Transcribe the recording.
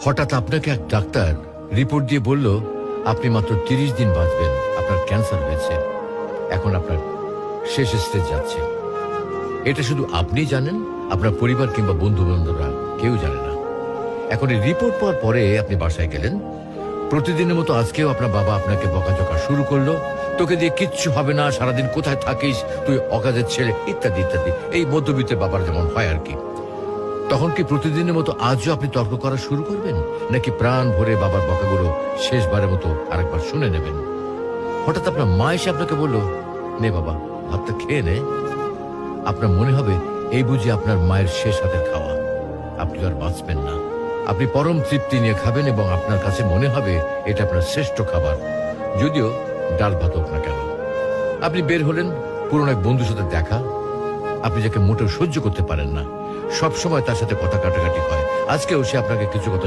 হঠাৎ আপনাকে এক ডাক্তার রিপোর্ট দিয়ে বলল আপনি মাত্র 30 দিন বাঁচবেন, আপনার ক্যান্সার হয়েছে, এখন আপনার শেষ স্টেজ যাচ্ছে। এটা শুধু আপনিই জানেন, আপনার পরিবার কিংবা বন্ধু বান্ধবরা কেউ জানে না। এখন এই রিপোর্ট পাওয়ার পরে আপনি বাসায় গেলেন। প্রতিদিনের মতো আজকেও আপনার বাবা আপনাকে বকাঝকা শুরু করলো, তোকে দিয়ে কিচ্ছু হবে না, সারাদিন কোথায় থাকিস তুই, অকাজের ছেলে, ইত্যাদি ইত্যাদি। এই মধ্যবিত্তের বাবার যেমন হয় আর কি। তখন কি প্রতিদিনের মতো আজও আপনি তর্ক করা শুরু করবেন, নাকি প্রাণ ভরে বাবার বকাগুলো শেষবারের মতো আরেকবার শুনে নেবেন? হঠাৎ আপনার মা এসে আপনাকে বলল, নে বাবা ভাতটা খেয়ে নে। আপনার মনে হবে এই বুঝি আপনার মায়ের শেষ হাতের খাওয়া, আপনি আর বাঁচবেন না। আপনি পরম তৃপ্তি নিয়ে খাবেন এবং আপনার কাছে মনে হবে এটা আপনার শ্রেষ্ঠ খাবার, যদিও ডাল ভাত হোক না কেন। আপনি বের হলেন, পুরনো এক বন্ধুর সাথে দেখা, আপনি যাকে মোটেও সহ্য করতে পারেন না, সব সময় তার সাথে কথা কাটাকাটি হয়, আজকেও সে আপনাকে কিছু কথা